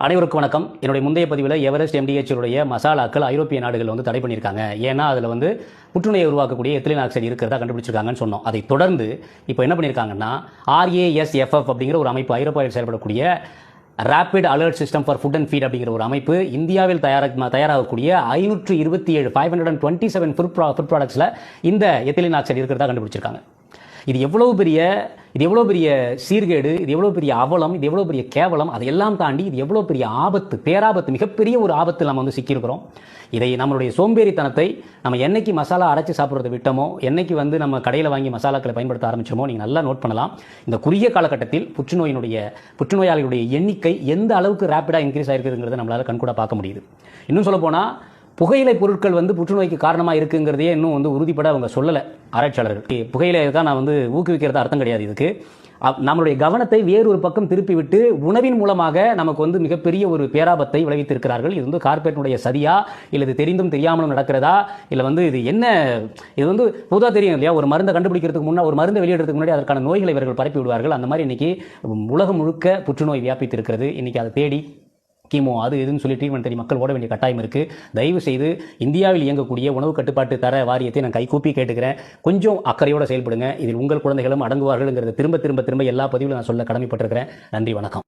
அனைவருக்கும் வணக்கம். என்னுடைய முந்தைய பதிவில் எவரெஸ்ட் எம்டிஹெச் மசாலாக்கள் ஐரோப்பிய நாடுகள் தடை பண்ணியிருக்காங்க. ஏன்னா அதில் புற்றுநோயை உருவாக்கக்கூடிய எத்திலீன் ஆக்சைடு இருக்கிறதா கண்டுபிடிச்சிருக்காங்கன்னு சொன்னோம். அதை தொடர்ந்து இப்போ என்ன பண்ணியிருக்காங்கன்னா RASFF அப்படிங்கிற ஒரு அமைப்பு, ஐரோப்பாவில் செயல்படக்கூடிய rapid alert system for food and feed அப்படிங்கிற ஒரு அமைப்பு இந்தியாவில் தயாராகக்கூடிய 527 ஃபுட் ப்ராடக்ட்ஸில் இந்த எத்திலீன் ஆக்சைடு இருக்கிறதா கண்டுபிடிச்சிருக்காங்க. இது எவ்வளவு பெரிய சீர்கேடு, இது எவ்வளவு பெரிய அவலம், இது எவ்வளவு பெரிய கேவலம், அதையெல்லாம் தாண்டி இது எவ்வளவு பெரிய ஆபத்து, பேராபத்து, மிகப்பெரிய ஒரு ஆபத்தில் நம்ம சிக்கியிருக்கிறோம். இதை நம்மளுடைய சோம்பேறித்தனத்தை நம்ம என்னைக்கு மசாலா அரைச்சி சாப்பிட்றதை விட்டோமோ, என்னைக்கு நம்ம கடையில் வாங்கி மசாலாக்களை பயன்படுத்த ஆரம்பிச்சோமோ, நீங்கள் நல்லா நோட் பண்ணலாம். இந்த குறுகிய காலகட்டத்தில் புற்றுநோயாளிகளுடைய எண்ணிக்கை எந்த அளவுக்கு ரேப்பிடாக இன்க்ரீஸ் ஆகிருக்குங்கிறத நம்மளால் கண்கூட பார்க்க முடியுது. இன்னும் சொல்ல போனால் புகையிலை பொருட்கள் புற்றுநோய்க்கு காரணமாக இருக்குங்கிறதே இன்னும் உறுதிப்பட அவங்க சொல்லலை ஆராய்ச்சியாளர்கள். புகையிலை தான் நான் ஊக்குவிக்கிறது அர்த்தம் கிடையாது. இதுக்கு நம்மளுடைய கவனத்தை வேறு ஒரு பக்கம் திருப்பி விட்டு உணவின் மூலமாக நமக்கு மிகப்பெரிய ஒரு பேராபத்தை விளைவித்திருக்கிறார்கள். இது கார்பரேட்டுடைய சதியா, இல்லை இது தெரிந்தும் தெரியாமலும் நடக்கிறதா, இல்லை இது என்ன, இது பொதுவாக தெரியும் இல்லையா, ஒரு மருந்தை கண்டுபிடிக்கிறதுக்கு முன்னாடி, ஒரு மருந்தை வெளியிடுறதுக்கு முன்னாடி அதற்கான நோய்களை இவர்கள் பரப்பி விடுவார்கள். அந்த மாதிரி இன்னைக்கு உலகம் முழுக்க புற்றுநோய் வியாபித்திருக்கிறது. இன்னைக்கு அதை தேடி கீமோ அது எதுன்னு சொல்லி ட்ரீட்மெண்ட் தேடி மக்கள் ஓட வேண்டிய கட்டாயம் இருக்குது. தயவு செய்து இந்தியாவில் இயங்கக்கூடிய உணவு கட்டுப்பாட்டு தர வாரியத்தை நான் கைகூப்பி கேட்டுக்கிறேன், கொஞ்சம் அக்கறையோடு செயல்படுங்க. இதில் உங்கள் குழந்தைகளும் அடங்குவார்கள்ங்கிறத திரும்ப திரும்ப திரும்ப எல்லா பதிவிலும் நான் சொல்ல கடமைப்பட்டிருக்கிறேன். நன்றி, வணக்கம்.